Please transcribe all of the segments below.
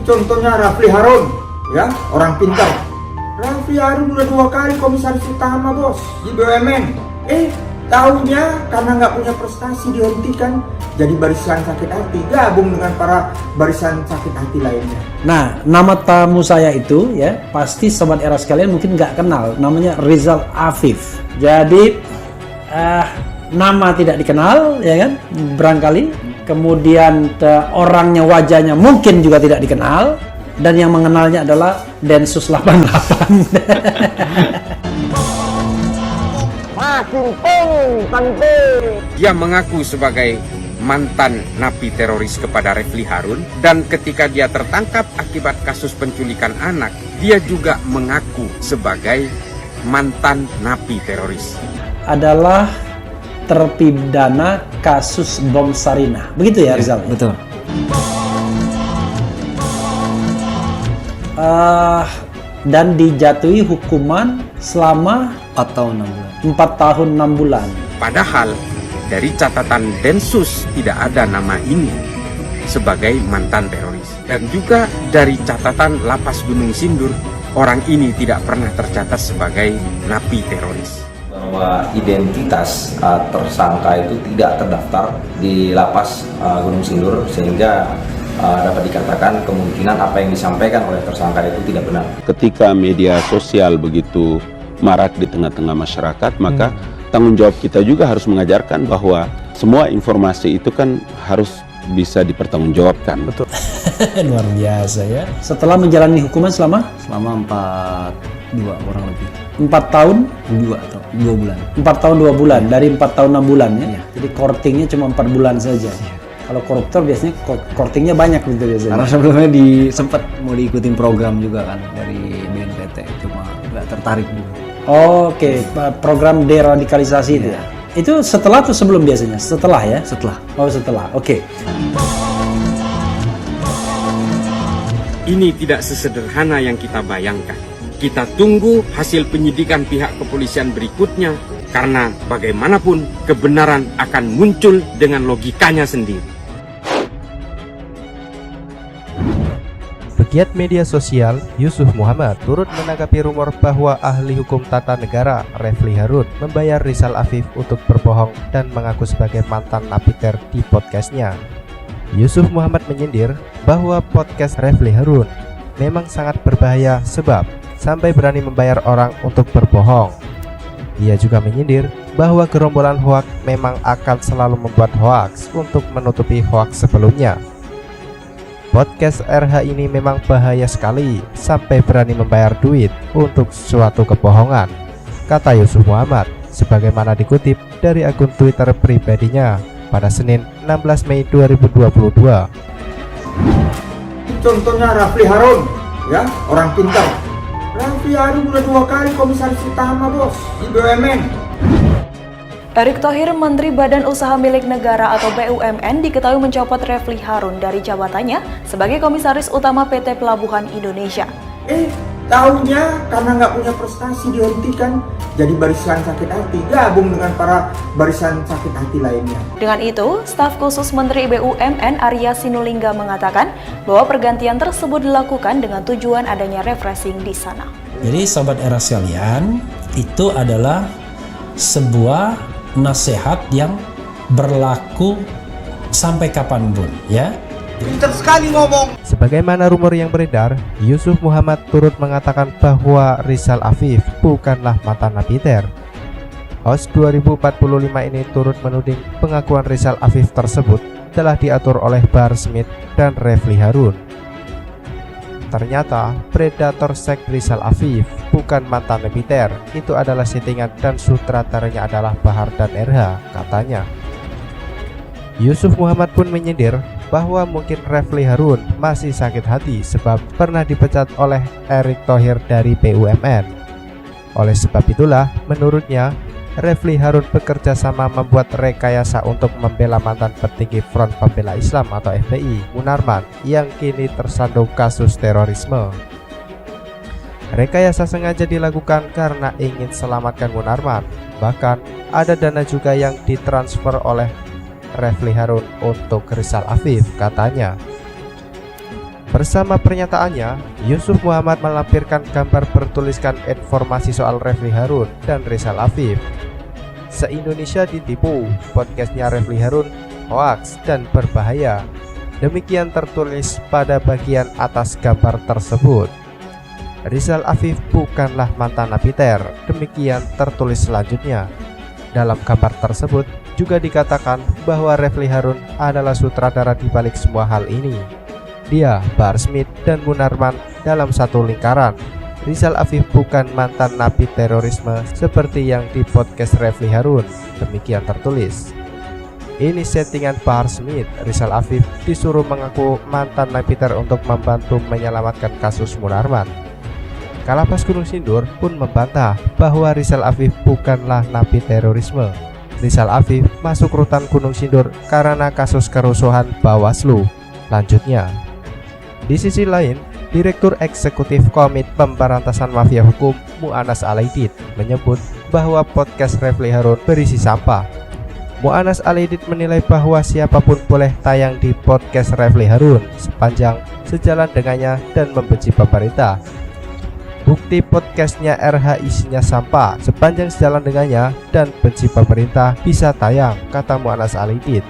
Contohnya Rafli Harun, ya, orang pintar. Rafli Harun udah 2 kali komisaris utama bos di BUMN. Tahunya karena nggak punya prestasi dihentikan jadi barisan sakit hati, gabung dengan para barisan sakit hati lainnya. Nah, nama tamu saya itu ya pasti sobat era sekalian mungkin nggak kenal, namanya Rizal Afif. Jadi nama tidak dikenal ya kan, barangkali. Kemudian orangnya, wajahnya mungkin juga tidak dikenal, dan yang mengenalnya adalah Densus 88. Dia mengaku sebagai mantan napi teroris kepada Rafli Harun, dan ketika dia tertangkap akibat kasus penculikan anak, dia juga mengaku sebagai mantan napi teroris. Adalah terpidana kasus bom Sarinah. Begitu ya Rizal? Ya, betul. Dan dijatuhi hukuman selama 4 tahun 6 bulan. 4 tahun 6 bulan. Padahal dari catatan Densus tidak ada nama ini sebagai mantan teroris. Dan juga dari catatan Lapas Gunung Sindur, orang ini tidak pernah tercatat sebagai napi teroris. Bahwa identitas tersangka itu tidak terdaftar di Lapas Gunung Sindur, sehingga dapat dikatakan kemungkinan apa yang disampaikan oleh tersangka itu tidak benar. Ketika media sosial begitu marak di tengah-tengah masyarakat, maka tanggung jawab kita juga harus mengajarkan bahwa semua informasi itu kan harus bisa dipertanggungjawabkan. Betul. Luar biasa ya. Setelah menjalani hukuman selama 2 kurang lebih. 4 tahun 2 bulan. 4 tahun 2 bulan dari 4 tahun 6 bulan ya. Jadi kortingnya cuma 4 bulan saja. Kalau koruptor biasanya kortingnya banyak gitu biasanya. Karena sebelumnya sempat mau diikutin program juga kan dari BNPT, cuma nggak tertarik dulu. Oke, program deradikalisasi itu ya. Itu setelah atau sebelum biasanya? Setelah ya? Setelah. Oh, setelah. Oke. Ini tidak sesederhana yang kita bayangkan. Kita tunggu hasil penyidikan pihak kepolisian berikutnya, karena bagaimanapun kebenaran akan muncul dengan logikanya sendiri. Pegiat media sosial Yusuf Muhammad turut menanggapi rumor bahwa ahli hukum tata negara Rafli Harun membayar Rizal Afif untuk berbohong dan mengaku sebagai mantan napiter di podcastnya. Yusuf Muhammad menyindir bahwa podcast Rafli Harun memang sangat berbahaya sebab sampai berani membayar orang untuk berbohong. Ia juga menyindir bahwa gerombolan hoaks memang akan selalu membuat hoaks untuk menutupi hoaks sebelumnya. Podcast RH ini memang bahaya sekali sampai berani membayar duit untuk suatu kebohongan, kata Yusuf Muhammad, sebagaimana dikutip dari akun Twitter pribadinya pada Senin 16 Mei 2022. Contohnya Rafli Harun, ya, orang pintar. Rafli Harun udah 2 kali komisaris utama bos di BUMN. Erick Thohir, Menteri Badan Usaha Milik Negara atau BUMN, diketahui mencopot Rafli Harun dari jabatannya sebagai Komisaris Utama PT Pelabuhan Indonesia. Tahunya karena nggak punya prestasi dihentikan jadi barisan sakit hati, gabung dengan para barisan sakit hati lainnya. Dengan itu, staf khusus Menteri BUMN Arya Sinulinga mengatakan bahwa pergantian tersebut dilakukan dengan tujuan adanya refreshing di sana. Jadi sobat era sekalian, itu adalah sebuah nasihat yang berlaku sampai kapanpun ya. Pintar sekali ngomong. Sebagaimana rumor yang beredar, Yusuf Muhammad turut mengatakan bahwa Rizal Afif bukanlah mantan napiter. Host 2045 ini turut menuding pengakuan Rizal Afif tersebut telah diatur oleh Bahar Smith dan Rafli Harun. Ternyata predator seks Rizal Afif bukan mantan napiter, itu adalah settingan dan sutradaranya adalah Bahar dan RH, katanya. Yusuf Muhammad pun menyindir bahwa mungkin Rafli Harun masih sakit hati sebab pernah dipecat oleh Erick Thohir dari BUMN. Oleh sebab itulah, menurutnya, Rafli Harun bekerja sama membuat rekayasa untuk membela mantan petinggi Front Pembela Islam atau FPI, Munarman, yang kini tersandung kasus terorisme. Rekayasa sengaja dilakukan karena ingin selamatkan Munarman. Bahkan, ada dana juga yang ditransfer oleh Rafli Harun untuk Rizal Afif, katanya. Bersama pernyataannya, Yusuf Muhammad melampirkan gambar bertuliskan informasi soal Refli Harun dan Rizal Afif. Se-Indonesia ditipu, podcastnya Refli Harun hoaks dan berbahaya. Demikian tertulis pada bagian atas gambar tersebut. Rizal Afif bukanlah mantan napiter, demikian tertulis selanjutnya. Dalam gambar tersebut juga dikatakan bahwa Refli Harun adalah sutradara di balik semua hal ini. Dia, Bahar Smith, dan Munarman dalam satu lingkaran. Rizal Afif bukan mantan napi terorisme seperti yang di podcast Refli Harun, demikian tertulis. Ini settingan Bahar Smith. Rizal Afif disuruh mengaku mantan napiter untuk membantu menyelamatkan kasus Munarman. Kalapas Gunung Sindur pun membantah bahwa Rizal Afif bukanlah napi terorisme. Rizal Afif masuk rutan Gunung Sindur karena kasus kerusuhan Bawaslu. Lanjutnya, di sisi lain, Direktur Eksekutif Komite Pemberantasan Mafia Hukum Mu'anas Alaidit menyebut bahwa podcast Refli Harun berisi sampah. Mu'anas Alaidit menilai bahwa siapapun boleh tayang di podcast Refli Harun sepanjang sejalan dengannya dan membenci pemerintah. Bukti podcastnya RH isinya sampah, sepanjang sejalan dengannya dan benci pemerintah bisa tayang, kata Mu'anas Alaidit.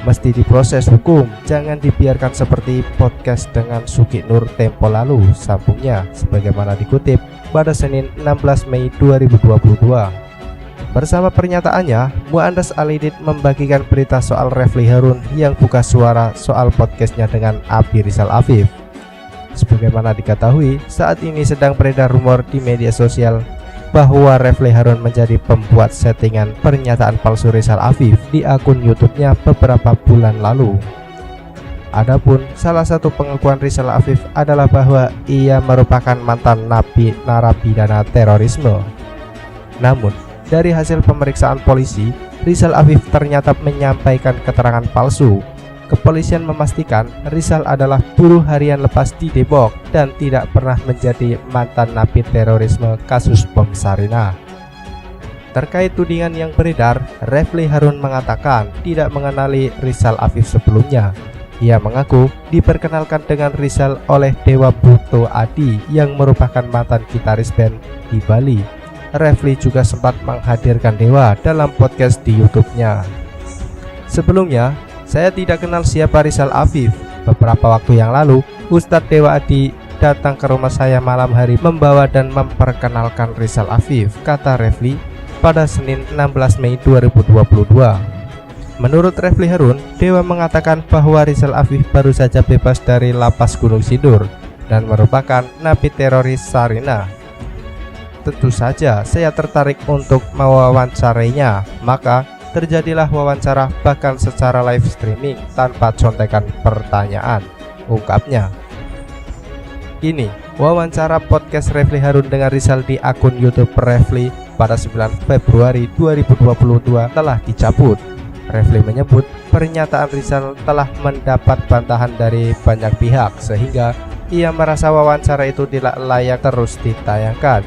Mesti diproses hukum, jangan dibiarkan seperti podcast dengan Suki Nur tempo lalu, sambungnya, sebagaimana dikutip pada Senin 16 Mei 2022. Bersama pernyataannya, Mu'anas Alaidit membagikan berita soal Refli Harun yang buka suara soal podcastnya dengan Abi Rizal Afif. Sebagaimana diketahui, saat ini sedang beredar rumor di media sosial bahwa Refli Harun menjadi pembuat settingan pernyataan palsu Rizal Afif di akun YouTube-nya beberapa bulan lalu. Adapun salah satu pengakuan Rizal Afif adalah bahwa ia merupakan mantan napi narapidana terorisme. Namun, dari hasil pemeriksaan polisi, Rizal Afif ternyata menyampaikan keterangan palsu. Kepolisian memastikan Rizal adalah buruh harian lepas di Depok dan tidak pernah menjadi mantan napi terorisme kasus bom Sarinah. Terkait tudingan yang beredar, Refli Harun mengatakan tidak mengenali Rizal Afif sebelumnya. Ia mengaku diperkenalkan dengan Rizal oleh Dewa Buto Adi yang merupakan mantan gitaris band di Bali. Refli juga sempat menghadirkan Dewa dalam podcast di YouTube-nya. Sebelumnya, saya tidak kenal siapa Rizal Afif. Beberapa waktu yang lalu, Ustadz Dewa Adi datang ke rumah saya malam hari membawa dan memperkenalkan Rizal Afif, kata Refli pada Senin 16 Mei 2022. Menurut Refli Harun, Dewa mengatakan bahwa Rizal Afif baru saja bebas dari lapas Gunung Sindur dan merupakan napi teroris Sarinah. Tentu saja saya tertarik untuk mewawancarainya, maka terjadilah wawancara bahkan secara live streaming tanpa contekan pertanyaan, ungkapnya. Ini wawancara podcast Refli Harun dengan Rizal di akun YouTube Refli pada 9 Februari 2022 telah dicabut. Refli menyebut pernyataan Rizal telah mendapat bantahan dari banyak pihak sehingga ia merasa wawancara itu tidak layak terus ditayangkan.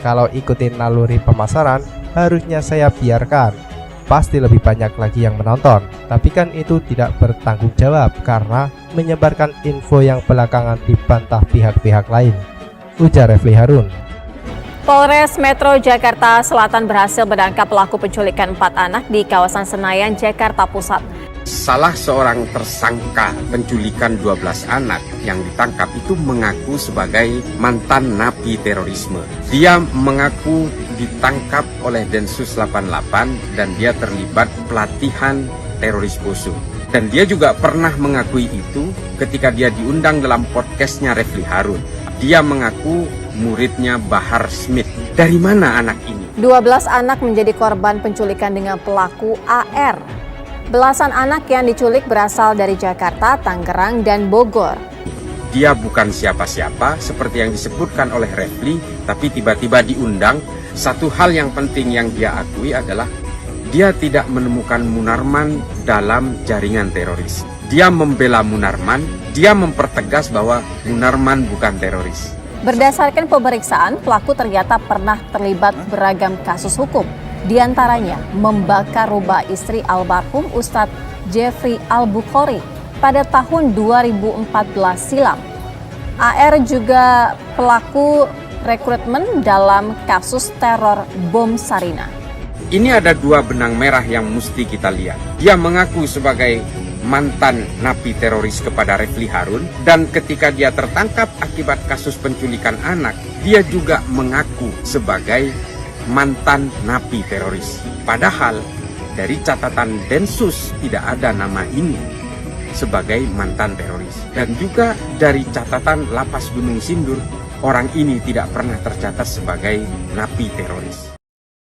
Kalau ikutin naluri pemasaran, harusnya saya biarkan. Pasti lebih banyak lagi yang menonton. Tapi kan itu tidak bertanggung jawab karena menyebarkan info yang belakangan dibantah pihak-pihak lain, ujar Refli Harun. Polres Metro Jakarta Selatan berhasil menangkap pelaku penculikan 4 anak di kawasan Senayan, Jakarta Pusat. Salah seorang tersangka penculikan 12 anak yang ditangkap itu mengaku sebagai mantan napi terorisme. Dia mengaku ditangkap oleh Densus 88 dan dia terlibat pelatihan teroris Poso. Dan dia juga pernah mengakui itu ketika dia diundang dalam podcastnya Refli Harun. Dia mengaku muridnya Bahar Smith. Dari mana anak ini? 12 anak menjadi korban penculikan dengan pelaku AR. Belasan anak yang diculik berasal dari Jakarta, Tangerang, dan Bogor. Dia bukan siapa-siapa seperti yang disebutkan oleh Refli, tapi tiba-tiba diundang. Satu hal yang penting yang dia akui adalah dia tidak menemukan Munarman dalam jaringan teroris. Dia membela Munarman, dia mempertegas bahwa Munarman bukan teroris. Berdasarkan pemeriksaan, pelaku ternyata pernah terlibat beragam kasus hukum. Di antaranya membakar rumah istri almarhum Ustadz Jeffrey Al-Bukhari, pada tahun 2014 silam. AR juga pelaku rekrutmen dalam kasus teror bom Sarinah. Ini ada dua benang merah yang mesti kita lihat. Dia mengaku sebagai mantan napi teroris kepada Refli Harun, dan ketika dia tertangkap akibat kasus penculikan anak, dia juga mengaku sebagai mantan napi teroris. Padahal dari catatan Densus tidak ada nama ini sebagai mantan teroris. Dan juga dari catatan Lapas Gunung Sindur, orang ini tidak pernah tercatat sebagai napi teroris.